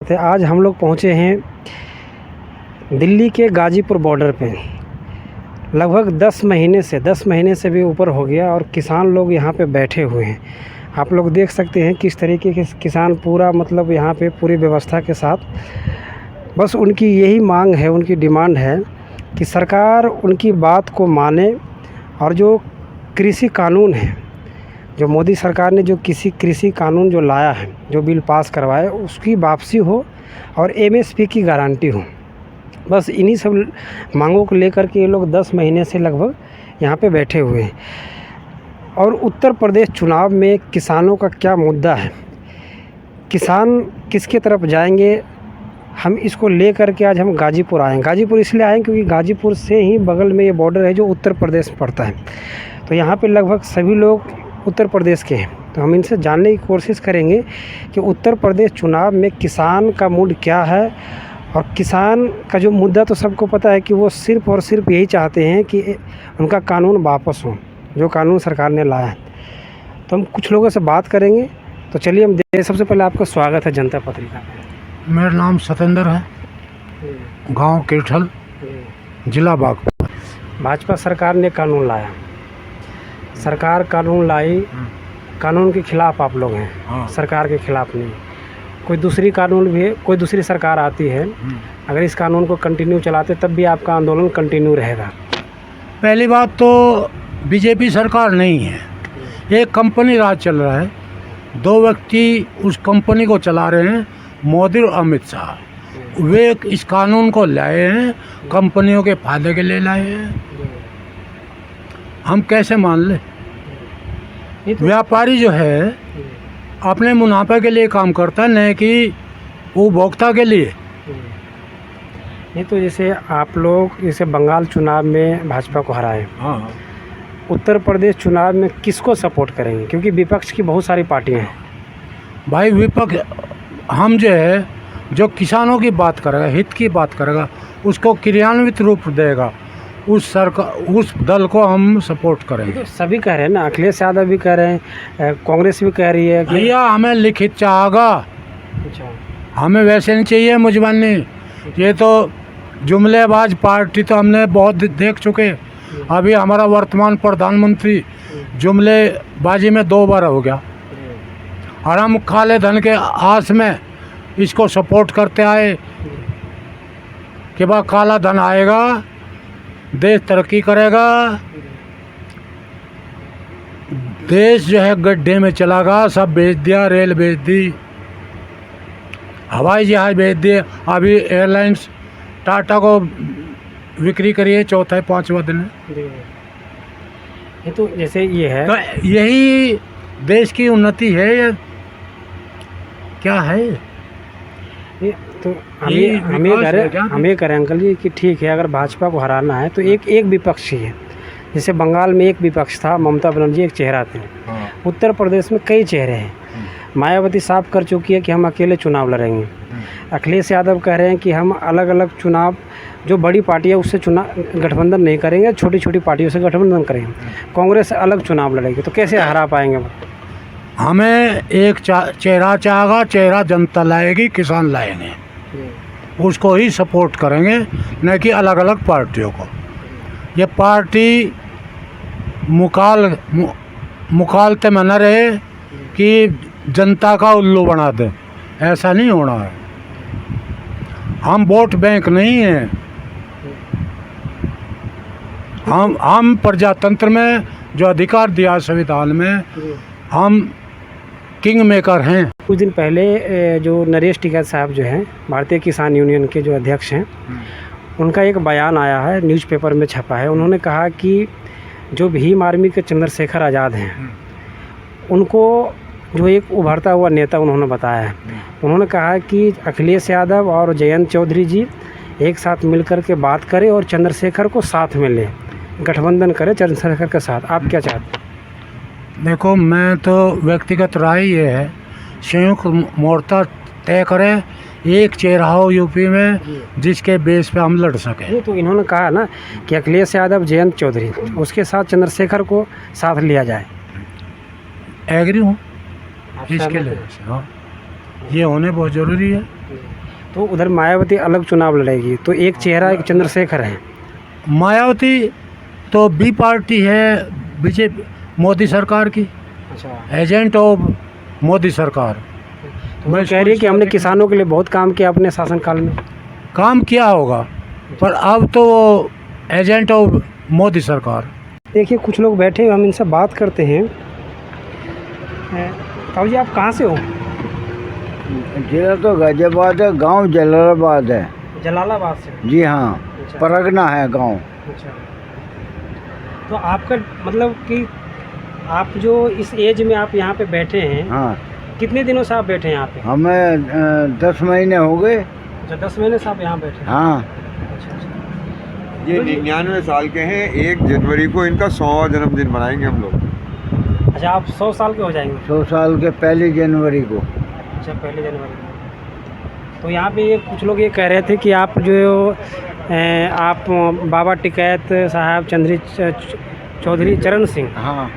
स्वागत है। आज हम लोग पहुँचे हैं दिल्ली के गाज़ीपुर बॉर्डर पे। लगभग 10 महीने से भी ऊपर हो गया और किसान लोग यहाँ पे बैठे हुए हैं। आप लोग देख सकते हैं किस तरीके के किसान पूरा मतलब यहाँ पे पूरी व्यवस्था के साथ, बस उनकी यही मांग है, उनकी डिमांड है कि सरकार उनकी बात को माने और जो कृषि कानून है, जो मोदी सरकार ने जो कृषि कानून जो लाया है, जो बिल पास करवाया, उसकी वापसी हो और एमएसपी की गारंटी हो। बस इन्हीं सब मांगों को लेकर के ये लोग 10 महीने से लगभग यहाँ पे बैठे हुए हैं। और उत्तर प्रदेश चुनाव में किसानों का क्या मुद्दा है, किसान किसके तरफ जाएंगे, हम इसको लेकर के आज हम गाज़ीपुर आए हैं। गाज़ीपुर इसलिए आए हैं क्योंकि गाज़ीपुर से ही बगल में ये बॉर्डर है जो उत्तर प्रदेश पड़ता है। तो यहाँ पे लगभग सभी लोग उत्तर प्रदेश के हैं। तो हम इनसे जानने की कोशिश करेंगे कि उत्तर प्रदेश चुनाव में किसान का मूड क्या है। और किसान का जो मुद्दा तो सबको पता है कि वो सिर्फ़ और सिर्फ यही चाहते हैं कि उनका कानून वापस हो, जो कानून सरकार ने लाया है। तो हम कुछ लोगों से बात करेंगे। तो चलिए हम सबसे पहले आपका स्वागत है जनता पत्रिका में। मेरा नाम सतेंद्र है, गांव केठल, जिला बागपत। भाजपा सरकार ने कानून लाया, सरकार कानून लाई, कानून के खिलाफ आप लोग हैं। हाँ। सरकार के खिलाफ नहीं। कोई दूसरी कानून भी, कोई दूसरी सरकार आती है, अगर इस कानून को कंटिन्यू चलाते तब भी आपका आंदोलन कंटिन्यू रहेगा। पहली बात तो बीजेपी सरकार नहीं है, एक कंपनी राज चल रहा है, 2 व्यक्ति उस कंपनी को चला रहे हैं, मोदी और अमित शाह। वे इस कानून को लाए हैं, कंपनियों के फायदे के लिए लाए हैं। हम कैसे मान ले? व्यापारी जो है अपने मुनाफे के लिए काम करता है, नहीं कि उपभोक्ता के लिए। ये तो जैसे आप लोग जैसे बंगाल चुनाव में भाजपा को हराए, हाँ, उत्तर प्रदेश चुनाव में किसको सपोर्ट करेंगे? क्योंकि विपक्ष की बहुत सारी पार्टियां हैं। भाई विपक्ष, हम जो है जो किसानों की बात करेगा, हित की बात करेगा, उसको क्रियान्वित रूप देगा, उस सरकार, उस दल को हम सपोर्ट करेंगे। तो सभी कह रहे हैं ना, अखिलेश यादव भी कह रहे हैं, कांग्रेस भी कह रही है कि भैया हमें लिखित चाहेगा, अच्छा, हमें वैसे नहीं चाहिए मुजबानी। ये तो जुमलेबाज पार्टी तो हमने बहुत देख चुके। अभी हमारा वर्तमान प्रधानमंत्री जुमलेबाजी में 2 बार हो गया और हम काले धन के आस में इसको सपोर्ट करते आए कि भाई काला धन आएगा, देश तरक्की करेगा, देश जो है गड्ढे में चलागा। सब बेच दिया, रेल बेच दी, हवाई जहाज बेच दिए, अभी एयरलाइंस टाटा को बिक्री करिए, 4-5वां दिन है। ये तो जैसे ये है, तो यही देश की उन्नति है या क्या है? ये तो हम ये करें अंकल जी कि ठीक है, अगर भाजपा को हराना है तो एक विपक्ष ही है। जैसे बंगाल में एक विपक्ष था, ममता बनर्जी एक चेहरा थे। हाँ। उत्तर प्रदेश में कई चेहरे हैं। मायावती साफ कर चुकी है कि हम अकेले चुनाव लड़ेंगे। अखिलेश यादव कह रहे हैं कि हम अलग अलग चुनाव, जो बड़ी पार्टी है उससे गठबंधन नहीं करेंगे, छोटी छोटी पार्टियों से गठबंधन करेंगे। कांग्रेस अलग चुनाव लड़ेगी। तो कैसे हरा पाएंगे? हमें एक चेहरा चाहेगा, चेहरा जनता लाएगी, किसान लाएंगे, उसको ही सपोर्ट करेंगे, न कि अलग अलग पार्टियों को। ये पार्टी मुखालते में न रहे कि जनता का उल्लू बना दे, ऐसा नहीं होना है। हम वोट बैंक नहीं हैं, हम प्रजातंत्र में जो अधिकार दिया संविधान में, हम किंग मेकर हैं। कुछ दिन पहले जो नरेश टिकैत साहब जो हैं, भारतीय किसान यूनियन के जो अध्यक्ष हैं, उनका एक बयान आया है, न्यूज़पेपर में छपा है। उन्होंने कहा कि जो भीम आर्मी के चंद्रशेखर आज़ाद हैं, उनको जो एक उभरता हुआ नेता उन्होंने बताया है। उन्होंने कहा कि अखिलेश यादव और जयंत चौधरी जी एक साथ मिलकर के बात करें और चंद्रशेखर को साथ में लें, गठबंधन करें चंद्रशेखर के साथ। आप क्या चाहते हैं? देखो, मैं तो व्यक्तिगत राय ये है, संयुक्त मोर्चा तय करें, एक चेहरा हो यूपी में जिसके बेस पे हम लड़ सकें। तो इन्होंने कहा ना कि अखिलेश यादव, जयंत चौधरी, उसके साथ चंद्रशेखर को साथ लिया जाए। एग्री हूँ इसके लिए। हाँ, ये होने बहुत ज़रूरी है। तो उधर मायावती अलग चुनाव लड़ेगी, तो एक चेहरा एक चंद्रशेखर है। मायावती तो बी पार्टी है बीजेपी मोदी सरकार की, अच्छा, एजेंट ऑफ मोदी सरकार। तो वो कह रही है कि हमने किसानों के लिए बहुत काम किया अपने शासनकाल में। काम किया होगा, पर अब तो वो एजेंट ऑफ मोदी सरकार। देखिए कुछ लोग बैठे हैं, हम इनसे बात करते हैं। ताऊ जी आप कहाँ से हो? जिला तो गाजियाबाद है, गांव जलालाबाद है। जलालाबाद से? जी हाँ, अच्छा। परगना है गांव। अच्छा, तो आपका मतलब कि आप जो इस एज में आप यहाँ पे बैठे हैं, हाँ, कितने दिनों से आप बैठे हैं यहाँ पे? हमें 10 महीने हो गए। अच्छा, 10 महीने से आप यहाँ बैठे हैं। हाँ, अच्छा अच्छा। ये 99 साल के हैं। 1 जनवरी को इनका 100वां जन्मदिन मनाएंगे हम लोग। अच्छा, आप 100 साल के हो जाएंगे? 100 साल के 1 जनवरी को। अच्छा, 1 जनवरी को। तो यहाँ पे ये कुछ लोग ये कह रहे थे कि आप जो आप बाबा टिकैत साहब, चौधरी चरण सिंह हाँ,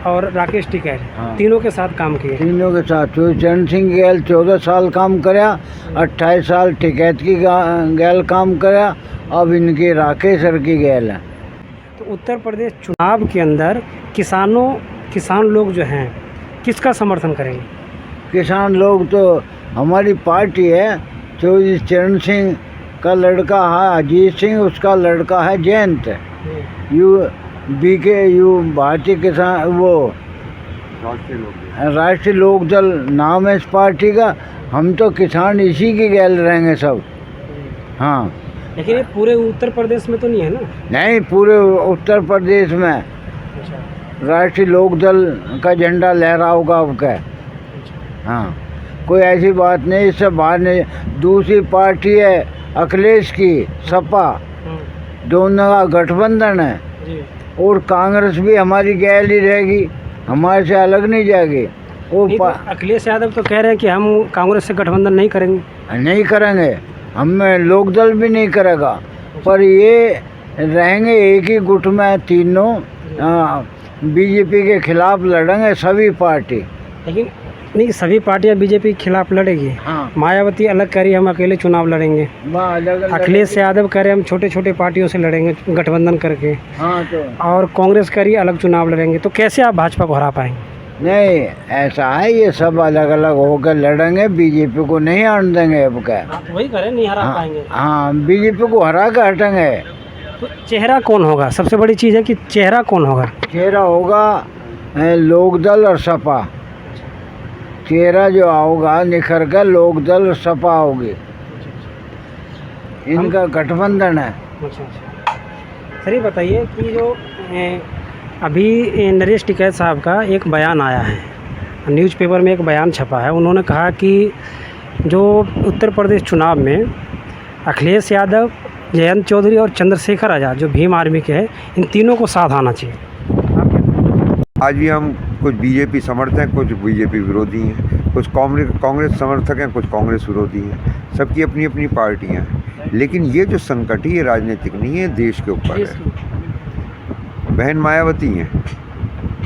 और राकेश टिकैत, हाँ। तीनों के साथ काम किए। तीनों के साथ चरण सिंह गैल 14 साल काम कराया, 28 साल टिकैत की गैल काम कराया, अब इनकी राकेश सर की गैल है। तो उत्तर प्रदेश चुनाव के अंदर किसान लोग जो हैं किसका समर्थन करेंगे? किसान लोग तो हमारी पार्टी है। चौधरी चरण सिंह का लड़का है अजीत सिंह, उसका लड़का है जयंत। यू भारतीय किसान वो राष्ट्रीय लोकदल नाम है इस पार्टी का। हम तो किसान इसी की गैल रहेंगे सब। हाँ, लेकिन ये पूरे उत्तर प्रदेश में तो नहीं है ना? नहीं, पूरे उत्तर प्रदेश में अच्छा, राष्ट्रीय लोकदल का झंडा लहरा होगा आपका। हाँ, कोई ऐसी बात नहीं, इससे बाहर नहीं। दूसरी पार्टी है अखिलेश की, सपा, दोनों का गठबंधन है। जी। और कांग्रेस भी हमारी गैल ही रहेगी, हमारे से अलग नहीं जाएगी। और नहीं, तो अखिलेश यादव तो कह रहे हैं कि हम कांग्रेस से गठबंधन नहीं करेंगे। नहीं करेंगे, हमें लोकदल भी नहीं करेगा, पर ये रहेंगे एक ही गुट में तीनों। बीजेपी के खिलाफ लड़ेंगे सभी पार्टी। लेकिन नहीं, सभी पार्टियां बीजेपी के खिलाफ लड़ेगी। हाँ, मायावती अलग कह रही है हम अकेले चुनाव लड़ेंगे। अलग अखिलेश यादव कह रहे हैं हम छोटे छोटे पार्टियों से लड़ेंगे गठबंधन करके। हाँ, तो और कांग्रेस कह रही है अलग चुनाव लड़ेंगे। तो कैसे आप भाजपा को हरा पाएंगे? नहीं, ऐसा है, ये सब अलग अलग होकर लड़ेंगे, बीजेपी को नहीं आने देंगे। अब क्या, आप वही करें, नहीं हरा पाएंगे। हाँ, बीजेपी को हरा के हटेंगे। तो चेहरा कौन होगा? सबसे बड़ी चीज़ है कि चेहरा कौन होगा? चेहरा होगा लोकदल और सपा। चेहरा जो होगा निखर कर लोकदल और सपा होगी, इनका गठबंधन है। अच्छा अच्छा। सर ये बताइए कि जो अभी नरेश टिकैत साहब का एक बयान आया है, न्यूज़पेपर में एक बयान छपा है। उन्होंने कहा कि जो उत्तर प्रदेश चुनाव में अखिलेश यादव, जयंत चौधरी और चंद्रशेखर आज़ाद जो भीम आर्मी के हैं, इन तीनों को साथ आना चाहिए। आज भी हम कुछ बीजेपी समर्थक हैं, कुछ बीजेपी विरोधी हैं, कुछ कांग्रेस समर्थक हैं, कुछ कांग्रेस विरोधी हैं। सबकी अपनी अपनी पार्टियां हैं। लेकिन ये जो संकट है ये राजनीतिक नहीं है, देश के ऊपर है। बहन मायावती हैं,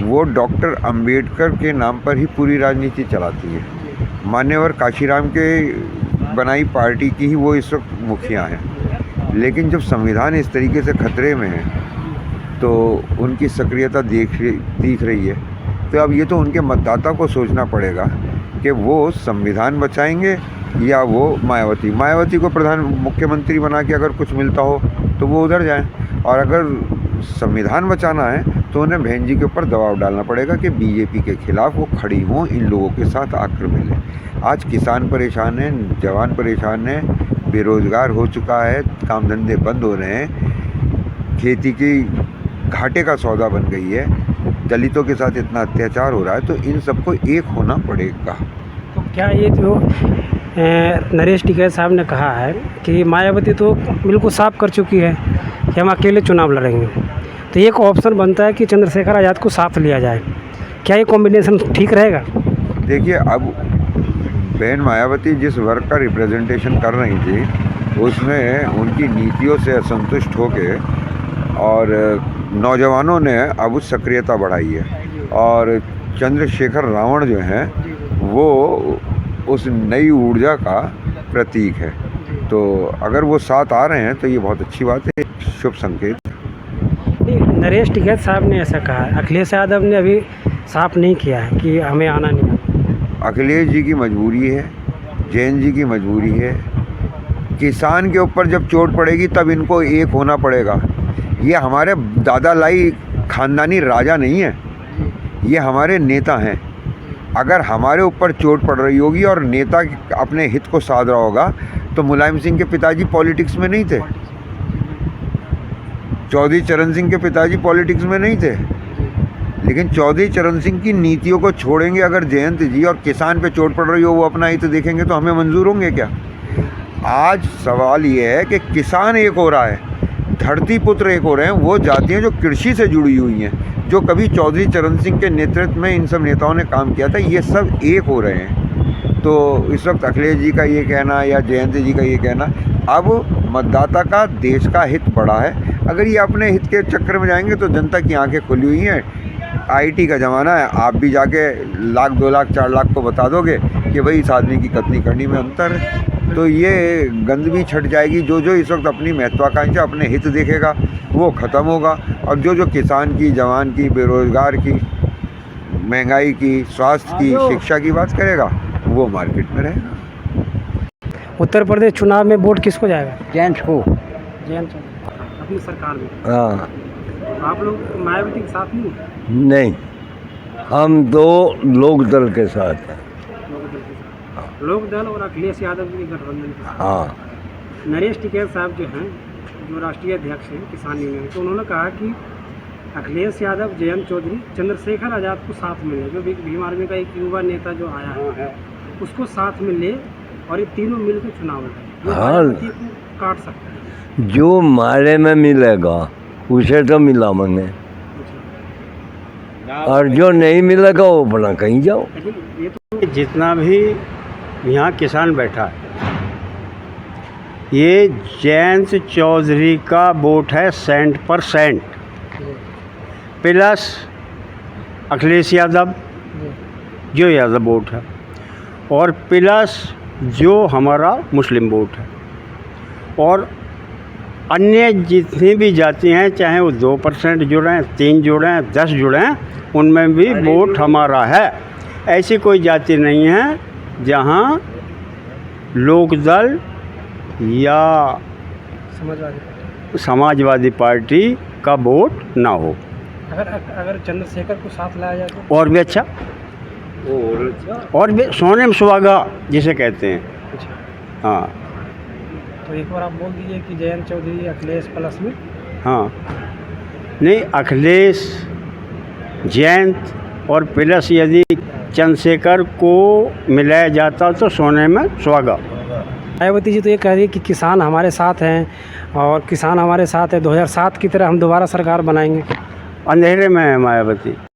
वो डॉक्टर अंबेडकर के नाम पर ही पूरी राजनीति चलाती है। मान्यवर काशीराम के बनाई पार्टी की ही वो इस वक्त मुखिया हैं। लेकिन जब संविधान इस तरीके से खतरे में है तो उनकी सक्रियता दिख रही है। तो अब ये तो उनके मतदाता को सोचना पड़ेगा कि वो संविधान बचाएंगे या वो मायावती को मुख्यमंत्री बना के अगर कुछ मिलता हो तो वो उधर जाएं, और अगर संविधान बचाना है तो उन्हें बहन जी के ऊपर दबाव डालना पड़ेगा कि बीजेपी के खिलाफ वो खड़ी हों, इन लोगों के साथ आकर मिलें। आज किसान परेशान हैं, जवान परेशान हैं, बेरोजगार हो चुका है, काम धंधे बंद हो रहे हैं, खेती की घाटे का सौदा बन गई है, दलितों के साथ इतना अत्याचार हो रहा है। तो इन सबको एक होना पड़ेगा। तो क्या ये जो नरेश टिकैत साहब ने कहा है कि मायावती तो बिल्कुल साफ कर चुकी है कि हम अकेले चुनाव लड़ेंगे, तो एक ऑप्शन बनता है कि चंद्रशेखर आज़ाद को साथ लिया जाए। क्या ये कॉम्बिनेशन ठीक रहेगा? देखिए, अब बहन मायावती जिस वर्ग का रिप्रेजेंटेशन कर रही थी उसमें उनकी नीतियों से असंतुष्ट होके और नौजवानों ने अब उस सक्रियता बढ़ाई है। और चंद्रशेखर रावण जो हैं वो उस नई ऊर्जा का प्रतीक है। तो अगर वो साथ आ रहे हैं तो ये बहुत अच्छी बात है, शुभ संकेत। नहीं, नरेश टिकैत साहब ने ऐसा कहा है, अखिलेश यादव ने अभी साफ नहीं किया है कि हमें आना नहीं है। अखिलेश जी की मजबूरी है, जैन जी की मजबूरी है। किसान के ऊपर जब चोट पड़ेगी तब इनको एक होना पड़ेगा। ये हमारे दादा लाई खानदानी राजा नहीं है, ये हमारे नेता हैं। अगर हमारे ऊपर चोट पड़ रही होगी और नेता अपने हित को साध रहा होगा तो मुलायम सिंह के पिताजी पॉलिटिक्स में नहीं थे, चौधरी चरण सिंह के पिताजी पॉलिटिक्स में नहीं थे, लेकिन चौधरी चरण सिंह की नीतियों को छोड़ेंगे अगर जयंत जी और किसान पे चोट पड़ रही हो वो अपना हित देखेंगे तो हमें मंजूर होंगे क्या? आज सवाल ये है कि किसान एक हो रहा है, धरती पुत्र एक हो रहे हैं, वो जातियाँ जो कृषि से जुड़ी हुई हैं, जो कभी चौधरी चरण सिंह के नेतृत्व में इन सब नेताओं ने काम किया था, ये सब एक हो रहे हैं। तो इस वक्त अखिलेश जी का ये कहना या जयंत जी का ये कहना, अब मतदाता का देश का हित बड़ा है। अगर ये अपने हित के चक्कर में जाएंगे तो जनता की आंखें खुली हुई हैं। आईटी का ज़माना है, आप भी जाके लाख 2 लाख 4 लाख को बता दोगे कि भाई इस आदमी की कथनी करनी में अंतर है, तो ये गंद भी छट जाएगी। जो जो इस वक्त अपनी महत्वाकांक्षा अपने हित देखेगा वो ख़त्म होगा, और जो जो किसान की, जवान की, बेरोज़गार की, महंगाई की, स्वास्थ्य की, शिक्षा की बात करेगा वो मार्केट में रहेगा। उत्तर प्रदेश चुनाव में वोट किसको जाएगा? जेंट्स को। जयंत अपनी सरकार में। हाँ आप लोग मायावती के साथ नहीं? नहीं, हम तो लोक दल के साथ हैं। लोक दल और अखिलेश यादव जी के गठबंधन के साथ। हाँ, नरेश टिकैत साहब जो हैं, जो राष्ट्रीय अध्यक्ष हैं किसान यूनियन, तो उन्होंने कहा कि अखिलेश यादव, जयंत चौधरी, चंद्रशेखर आज़ाद को साथ में ले, जो भीम आर्मी का एक युवा नेता जो आया है उसको साथ में ले और ये तीनों मिलकर चुनाव लड़े। हाँ। मायावती को काट सकते हैं। जो मारे में मिलेगा उसे तो मिला मैंने, और जो नहीं मिलेगा वो अपना कहीं जाओ। लेकिन ये तो जितना भी यहाँ किसान बैठा है, ये जयंत चौधरी का वोट है 100%, प्लस अखिलेश यादव जो यादव वोट है, और प्लस जो हमारा मुस्लिम वोट है, और अन्य जितनी भी जाति हैं, चाहे वो 2% जुड़े, 3 जुड़े, 10 जुड़े, उनमें भी वोट हमारा है। ऐसी कोई जाति नहीं है जहाँ लोकदल या समाजवादी पार्टी का वोट ना हो। अगर चंद्रशेखर को साथ लाया जाए तो और भी अच्छा, और भी सोने में सुहागा जिसे कहते हैं। हाँ, तो एक बार आप बोल दीजिए कि जयंत चौधरी, अखिलेश प्लस में। हाँ, नहीं, अखिलेश, जयंत और प्लस यदि चंद्रशेखर को मिलाया जाता तो सोने में सुहागा। मायावती जी तो ये कह रही है कि किसान हमारे साथ हैं और किसान हमारे साथ है, 2007 की तरह हम दोबारा सरकार बनाएंगे। अंधेरे में है मायावती।